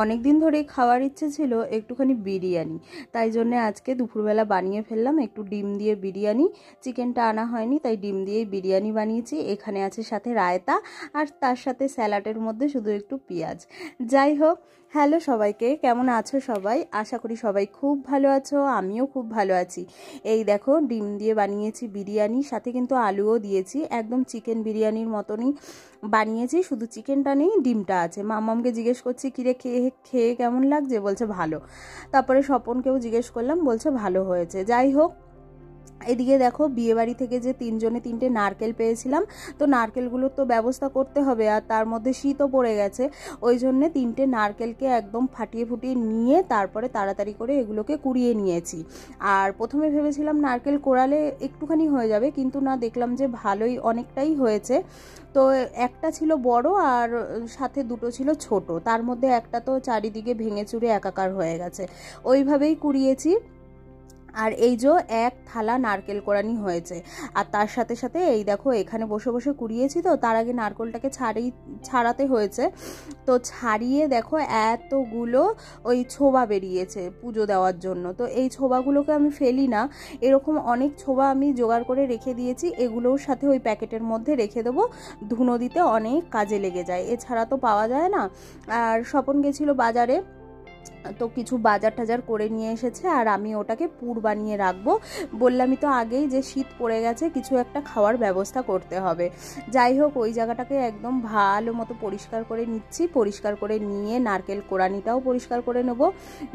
অনেক দিন ধরেই খাওয়ার ইচ্ছে ছিল একটুখানি বিরিয়ানি, তাই জন্যে আজকে দুপুরবেলা বানিয়ে ফেললাম একটু ডিম দিয়ে বিরিয়ানি। চিকেনটা আনা হয়নি, তাই ডিম দিয়েই বিরিয়ানি বানিয়েছি। এখানে আছে সাথে রায়তা, আর তার সাথে স্যালাডের মধ্যে শুধু একটু পেঁয়াজ। যাই হোক, হ্যালো সবাইকে, কেমন আছো সবাই? আশা করি সবাই খুব ভালো আছো, আমিও খুব ভালো আছি। এই দেখো, ডিম দিয়ে বানিয়েছি বিরিয়ানি, সাথে কিন্তু আলুও দিয়েছি। একদম চিকেন বিরিয়ানির মতনই বানিয়েছি, শুধু চিকেনটা নেই, ডিমটা আছে। মাম্মামকে জিজ্ঞেস করছি কিরে খেয়ে খেয়ে কেমন লাগছে, বলছে ভালো। তারপরে স্বপনকেও জিজ্ঞেস করলাম, বলছে ভালো হয়েছে। যাই হোক, এদিকে দেখো, বিয়েবাড়ি থেকে যে 3 জনে 3টে নারকেল পেয়েছিলাম, তো নারকেলগুলোর তো ব্যবস্থা করতে হবে, আর তার মধ্যে শীতও পড়ে গেছে। ওই জন্যে 3টে নারকেলকে একদম ফাটিয়ে ফুটিয়ে নিয়ে তারপরে তাড়াতাড়ি করে এগুলোকে কুড়িয়ে নিয়েছি। আর প্রথমে ভেবেছিলাম নারকেল কোড়ালে একটুখানি হয়ে যাবে, কিন্তু না, দেখলাম যে ভালোই অনেকটাই হয়েছে। তো একটা ছিল বড় আর সাথে 2টো ছিল ছোট, তার মধ্যে একটা তো চারিদিকে ভেঙে চুরে একাকার হয়ে গেছে। ওইভাবেই কুড়িয়েছি। আর এই যে 1 থালা নারকেল কোড়ানি হয়েছে। আর তার সাথে সাথে এই দেখো, এখানে বসে বসে কুড়িয়েছি, তো তার আগে নারকেলটাকে ছাড়াতে হয়েছে। তো ছাড়িয়ে দেখো এতগুলো ওই ছোবা বেরিয়েছে পুজো দেওয়ার জন্য। তো এই ছোবাগুলোকে আমি ফেলি না, এরকম অনেক ছোবা আমি জোগাড় করে রেখে দিয়েছি। এগুলোর সাথে ওই প্যাকেটের মধ্যে রেখে দেবো, ধুনো দিতে অনেক কাজে লেগে যায়, এছাড়া তো পাওয়া যায় না। আর স্বপন গেছিল বাজারে, তো কিছু বাজার টাজার করে নিয়ে এসেছে, আর আমি ওটাকে পুর বানিয়ে রাখবো। বললামই তো আগেই যে শীত পড়ে গেছে, কিছু একটা খাওয়ার ব্যবস্থা করতে হবে। যাই হোক, ওই জায়গাটাকে একদম ভালো মতো পরিষ্কার করে নিচ্ছি। পরিষ্কার করে নিয়ে নারকেল কোড়ানিটাও পরিষ্কার করে নেব,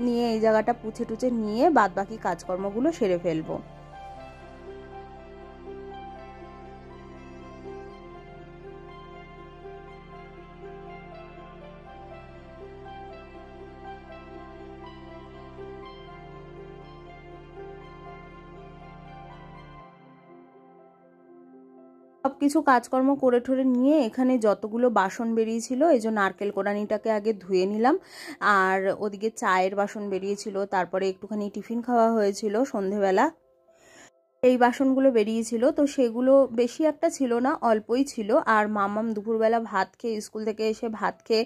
নিয়ে এই জায়গাটা পুছে টুছে নিয়ে বাদবাকি কাজকর্মগুলো সেরে ফেলবো। সব কিছু কাজকর্ম করে ঠরে নিয়ে এখানে যতগুলো বাসন বেরিয়েছিল, এই যে নারকেল কোড়ানিটাকে আগে ধুয়ে নিলাম। আর ওদিকে চায়ের বাসন বেরিয়েছিল, তারপরে একটুখানি টিফিন খাওয়া হয়েছিল সন্ধেবেলা, এই বাসনগুলো বেরিয়েছিল। তো সেগুলো বেশি একটা ছিল না, অল্পই ছিল। আর মামাম দুপুরবেলা ভাত খেয়ে, স্কুল থেকে এসে ভাত খেয়ে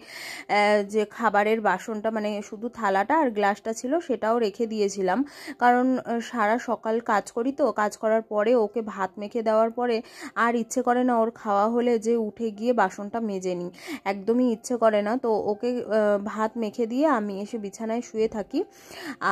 যে খাবারের বাসনটা, মানে শুধু থালাটা আর গ্লাসটা ছিল, সেটাও রেখে দিয়েছিলাম। কারণ সারা সকাল কাজ করি, তো কাজ করার পরে ওকে ভাত মেখে দেওয়ার পরে আর ইচ্ছে করে না ওর খাওয়া হলে যে উঠে গিয়ে বাসনটা মেজে নিই, একদমই ইচ্ছে করে না। তো ওকে ভাত মেখে দিয়ে আমি এসে বিছানায় শুয়ে থাকি,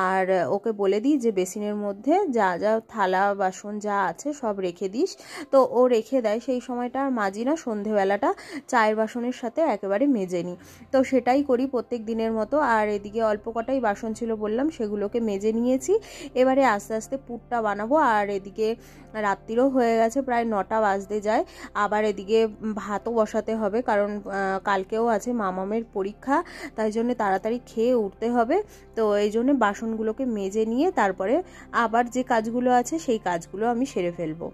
আর ওকে বলে দিই যে বেসিনের মধ্যে যা যা থালা বাসন যা আছে সব রেখে দিস। তো ও রেখে দেয়, সেই সময়টা আর মাজি না, সন্ধেবেলাটা চায়ের বাসনের সাথে একেবারে মেজে নিই। তো সেটাই করি প্রত্যেক দিনের মতো। আর এদিকে অল্প কটাই বাসন ছিল বললাম, সেগুলোকে মেজে নিয়েছি। এবারে আস্তে আস্তে পুরটা বানাবো। আর এদিকে রাত্রিরও হয়ে গেছে, প্রায় 9টা বাজতে যায়। আবার এদিকে ভাতও বসাতে হবে, কারণ কালকেও আছে মামামের পরীক্ষা, তাই জন্য তাড়াতাড়ি খেয়ে উঠতে হবে। তো এই জন্য বাসনগুলোকে মেজে নিয়ে তারপরে আবার যে কাজগুলো আছে সেই কাজগুলো আমি সেরে ফেলবো।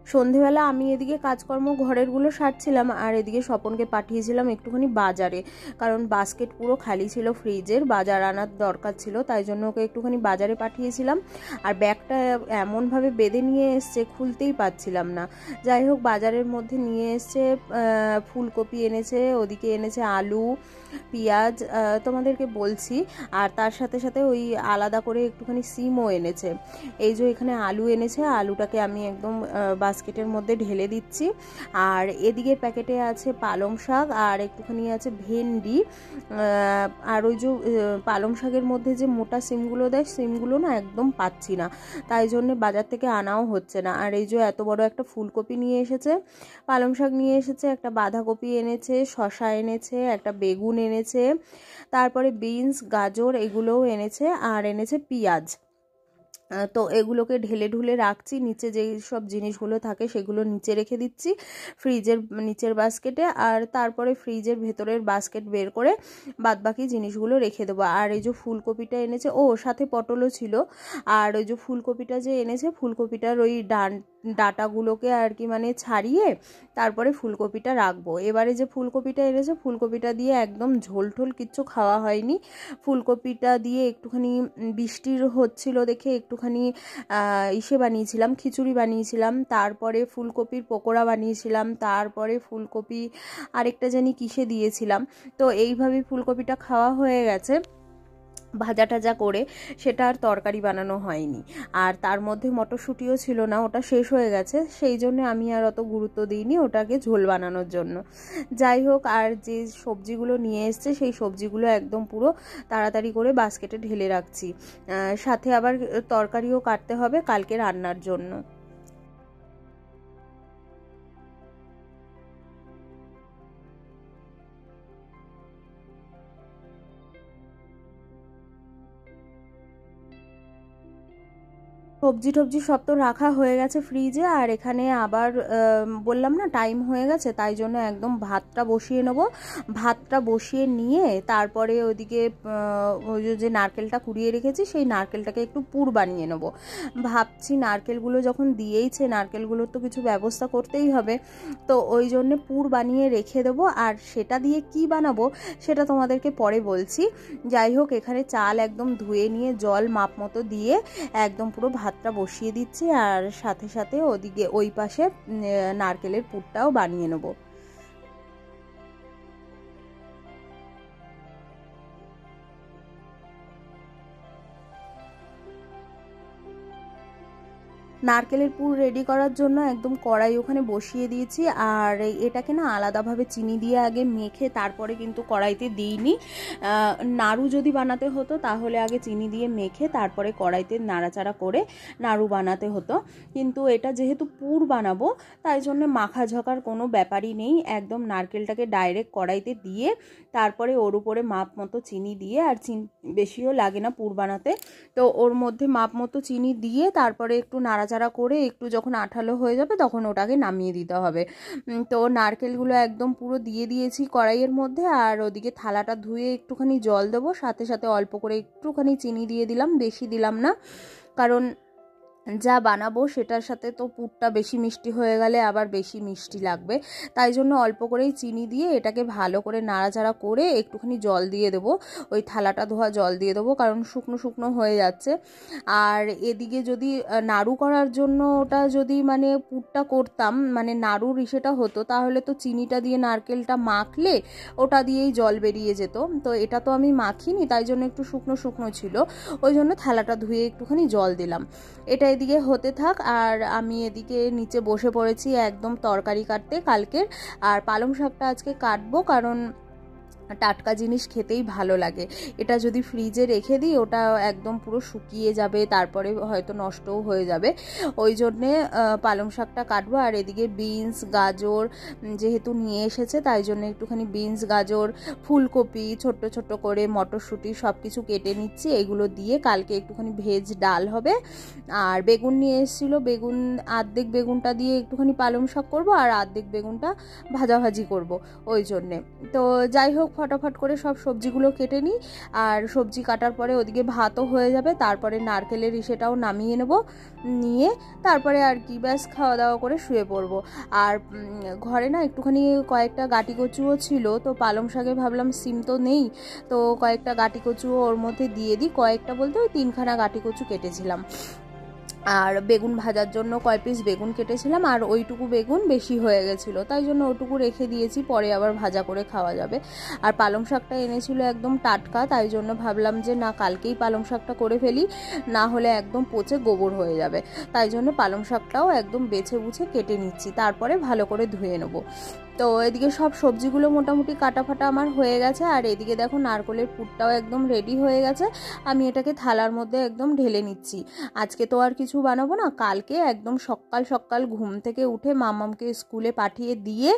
সন্ধেবেলা আমি এদিকে কাজকর্ম ঘরেরগুলো সারছিলাম, আর এদিকে স্বপনকে পাঠিয়েছিলাম একটুখানি বাজারে, কারণ বাস্কেট পুরো খালি ছিল ফ্রিজের, বাজার আনার দরকার ছিল, তাই জন্য ওকে একটুখানি বাজারে পাঠিয়েছিলাম। আর ব্যাগটা এমনভাবে বেঁধে নিয়ে এসছে, খুলতেই পারছিলাম না। যাই হোক, বাজারের মধ্যে নিয়ে এসছে, ফুলকপি এনেছে, ওদিকে এনেছে আলু, পেঁয়াজ, তোমাদেরকে বলছি। আর তার সাথে সাথে ওই আলাদা করে একটুখানি সিমও এনেছে। এই যে এখানে আলু এনেছে, আলুটাকে আমি একদম বাস্কেটের মধ্যে ঢেলে দিচ্ছি। আর এদিকের প্যাকেটে আছে পালং শাক, আর একটুখানি আছে ভেন্ডি। আর ওই যে পালং শাকের মধ্যে যে মোটা সিমগুলো দেয়, সিমগুলো না একদম পাচ্ছি না, তাই জন্য বাজার থেকে আনাও হচ্ছে না। আর এই যে এত বড় একটা ফুলকপি নিয়ে এসেছে, পালং শাক নিয়ে এসেছে, একটা বাঁধাকপি এনেছে, শসা এনেছে, একটা বেগুন এনেছে, তারপরে বিনস, গাজর এগুলোও এনেছে, আর এনেছে পেঁয়াজ। তো এগুলোকে ঢেলে ঢুলে রাখছি, নিচে যেই সব জিনিসগুলো থাকে সেগুলো নিচে রেখে দিচ্ছি ফ্রিজের নিচের বাস্কেটে, আর তারপরে ফ্রিজের ভেতরের বাস্কেট বের করে বাদবাকি জিনিসগুলো রেখে দেবো। আর এই যে ফুলকপিটা এনেছে, ও সাথে পটলও ছিল, আর ওই যে ফুলকপিটা যে এনেছে ফুলকপিটার ওই ডাঁটাগুলোকে আর কি মানে ছাড়িয়ে তারপরে ফুলকপিটা রাখবো। এবারে যে ফুলকপিটা এনেছে ফুলকপিটা দিয়ে একদম ঝোল ঠোল কিচ্ছু খাওয়া হয়নি। ফুলকপিটা দিয়ে একটুখানি বৃষ্টির হচ্ছিল দেখে একটুখানি বানিয়েছিলাম, খিচুড়ি বানিয়েছিলাম, তারপরে ফুলকপির পকোড়া বানিয়েছিলাম, তারপরে ফুলকপি আরেকটা জানি কিসে দিয়েছিলাম। তো এইভাবেই ফুলকপিটা খাওয়া হয়ে গেছে ভাজা টাজা করে, সেটা আর তরকারি বানানো হয়নি। আর তার মধ্যে মটরশুঁটিও ছিল না, ওটা শেষ হয়ে গেছে, সেই জন্য আমি আর অত গুরুত্ব দিইনি ওটাকে ঝোল বানানোর জন্য। যাই হোক, আর যে সবজিগুলো নিয়ে এসছে সেই সবজিগুলো একদম পুরো তাড়াতাড়ি করে বাস্কেটে ঢেলে রাখছি, সাথে আবার তরকারিও কাটতে হবে কালকে রান্নার জন্য। সবজি টবজি সব তো রাখা হয়ে গেছে ফ্রিজে, আর এখানে আবার বললাম না টাইম হয়ে গেছে, তাই জন্য একদম ভাতটা বসিয়ে নেব। ভাতটা বসিয়ে নিয়ে তারপরে ওইদিকে ওই যে নারকেলটা কুড়িয়ে রেখেছি সেই নারকেলটাকে একটু পুর বানিয়ে নেব। ভাবছি নারকেলগুলো যখন দিয়েইছে নারকেলগুলোর তো কিছু ব্যবস্থা করতেই হবে, তো ওই জন্যে পুর বানিয়ে রেখে দেবো। আর সেটা দিয়ে কি বানাবো সেটা তোমাদেরকে পরে বলছি। যাই হোক, এখানে চাল একদম ধুয়ে নিয়ে জল মাপ মতো দিয়ে একদম পুরো ভাতটা বসিয়ে দিচ্ছি, আর সাথে সাথে ওদিকে ওই পাশে নারকেলের পুরটাও বানিয়ে নেব। নারকেলের পুর রেডি করার জন্য একদম কড়াই ওখানে বসিয়ে দিয়েছি, আর এটাকে না আলাদাভাবে চিনি দিয়ে আগে মেখে তারপরে কিন্তু কড়াইতে দিইনি। নাড়ু যদি বানাতে হতো তাহলে আগে চিনি দিয়ে মেখে তারপরে কড়াইতে নাড়াচাড়া করে নাড়ু বানাতে হতো, কিন্তু এটা যেহেতু পুর বানাবো তাই জন্য মাখা ঝাঁকার কোনো ব্যাপারই নেই। একদম নারকেলটাকে ডাইরেক্ট কড়াইতে দিয়ে তারপরে ওর উপরে মাপ মতো চিনি দিয়ে, আর চিনি বেশিও লাগে না পুর বানাতে, তো ওর মধ্যে মাপ মতো চিনি দিয়ে তারপরে একটু নাড়াচাড়া করে একটু যখন আঠালো হয়ে যাবে তখন ওটাকে নামিয়ে দিতে হবে। তো নারকেলগুলো একদম পুরো দিয়ে দিয়েছি কড়াইয়ের মধ্যে, আর ওদিকে থালাটা ধুয়ে একটুখানি জল দেবো, সাথে সাথে অল্প করে একটুখানি চিনি দিয়ে দিলাম, বেশি দিলাম না, কারণ যা বানাবো সেটার সাথে তো পুরটা বেশি মিষ্টি হয়ে গেলে আবার বেশি মিষ্টি লাগবে, তাই জন্য অল্প করেই চিনি দিয়ে এটাকে ভালো করে নাড়াচাড়া করে একটুখানি জল দিয়ে দেবো, ওই থালাটা ধোয়া জল দিয়ে দেবো, কারণ শুকনো শুকনো হয়ে যাচ্ছে। আর এদিকে যদি নাড়ু করার জন্য ওটা যদি মানে পুরটা করতাম মানে নাড়ুর ইসেটা হতো, তাহলে তো চিনিটা দিয়ে নারকেলটা মাখলে ওটা দিয়েই জল বেরিয়ে যেত, তো এটা তো আমি মাখিনি, তাই জন্য একটু শুকনো শুকনো ছিল, ওই জন্য থালাটা ধুয়ে একটুখানি জল দিলাম। এটা এদিকে হতে থাক, আর আমি এদিকে নিচে বসে পড়েছি একদম তরকারি কাটতে কালকের। আর পালং শাকটা আজকে কাটবো, কারণ টাটকা জিনিস খেতেই ভালো লাগে। এটা যদি ফ্রিজে রেখে দিই ওটা একদম পুরো শুকিয়ে যাবে, তারপরে হয়তো নষ্টও হয়ে যাবে, ওই জন্যে পালং শাকটা কাটবো। আর এদিকে বিনস গাজর যেহেতু নিয়ে এসেছে তাই জন্য একটুখানি বিনস গাজর ফুলকপি ছোট্ট ছোট্ট করে মটরশুঁটি সব কিছু কেটে নিচ্ছি, এগুলো দিয়ে কালকে একটুখানি ভেজ ডাল হবে। আর বেগুন নিয়ে এসেছিলো, বেগুন আর্ধেক বেগুনটা দিয়ে একটুখানি পালং শাক করবো, আর আর্ধেক বেগুনটা ভাজাভাজি করব ওই জন্যে। তো যাই হোক, ফটাফট করে সব সবজিগুলো কেটে নিই, আর সবজি কাটার পরে ওদিকে ভাতও হয়ে যাবে, তারপরে নারকেলের ইসেটাও নামিয়ে নেব, নিয়ে তারপরে আর কি ব্যাস খাওয়া দাওয়া করে শুয়ে পড়বো। আর ঘরে না একটুখানি কয়েকটা গাটি কচুও ছিল, তো পালং শাকে ভাবলাম সিম তো নেই, তো কয়েকটা গাটি কচুও ওর মধ্যে দিয়ে দিই, কয়েকটা বলতে ওই 3খানা গাটি কচু কেটেছিলাম। আর বেগুন ভাজার জন্য কয় পিস বেগুন কেটেছিলাম, আর ওইটুকু বেগুন বেশি হয়ে গেছিলো, তাই জন্য ওটুকু রেখে দিয়েছি, পরে আবার ভাজা করে খাওয়া যাবে। আর পালং শাকটা এনেছিল একদম টাটকা, তাই জন্য ভাবলাম যে না কালকেই পালং শাকটা করে ফেলি, না হলে একদম পচে গোবর হয়ে যাবে, তাই জন্য পালং শাকটাও একদম বেছে বুছে কেটে নিচ্ছি, তারপরে ভালো করে ধুয়ে নেবো। তো এদিকে সব সবজিগুলো মোটামুটি কাটা ফাটা আমার হয়ে গেছে, আর এদিকে দেখো নারকেলের পুরটাও একদম রেডি হয়ে গেছে, আমি এটাকে থালার মধ্যে একদম ঢেলে নিচ্ছি। আজকে তো আর কিছু বানাবো না, কালকে একদম সকাল সকাল ঘুম থেকে উঠে মামামকে স্কুলে পাঠিয়ে দিয়ে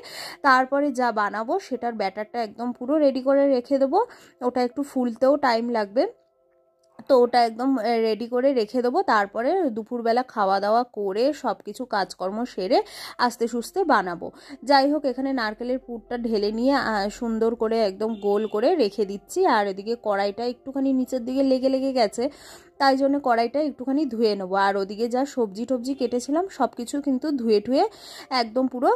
তারপরে যা বানাবো সেটার ব্যাটারটা একদম পুরো রেডি করে রেখে দেবো, ওটা একটু ফুলতেও টাইম লাগবে, তো ওটা একদম রেডি করে রেখে দেবো। তারপরে দুপুরবেলা খাওয়া দাওয়া করে সব কিছু কাজকর্ম সেরে আস্তে সুস্তে বানাবো। যাই হোক, এখানে নারকেলের পুরটা ঢেলে নিয়ে সুন্দর করে একদম গোল করে রেখে দিচ্ছি। আর এদিকে কড়াইটা একটুখানি নিচের দিকে লেগে লেগে গেছে, তাই জন্য কড়াইটা একটুখানি ধুয়ে নেবো। আর ওদিকে যা সবজি টবজি কেটেছিলাম সব কিছু কিন্তু ধুয়ে টুয়ে একদম পুরো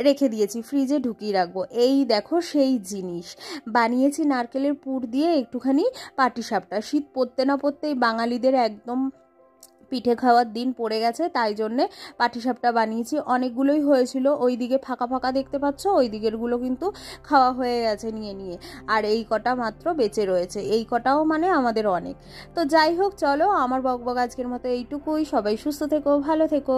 রেখে দিয়েছি, ফ্রিজে ঢুকিয়ে রাখবো। এই দেখো সেই জিনিস বানিয়েছি নারকেলের পুর দিয়ে একটুখানি পাটিসাপটা। শীত পড়তে না পড়তেই বাঙালিদের একদম পিঠে খাওয়ার দিন পড়ে গেছে, তাই জন্যে পাটিসাপটা বানিয়েছি। অনেকগুলোই হয়েছিল, ওই দিকে ফাঁকা ফাঁকা দেখতে পাচ্ছ, ওই দিকেরগুলো কিন্তু খাওয়া হয়ে গেছে নিয়ে নিয়ে। আর এই কটা মাত্র বেঁচে রয়েছে, এই কটাও মানে আমাদের অনেক। তো যাই হোক, চলো আমার বকবক আজকের মতো এইটুকুই। সবাই সুস্থ থেকো, ভালো থেকো।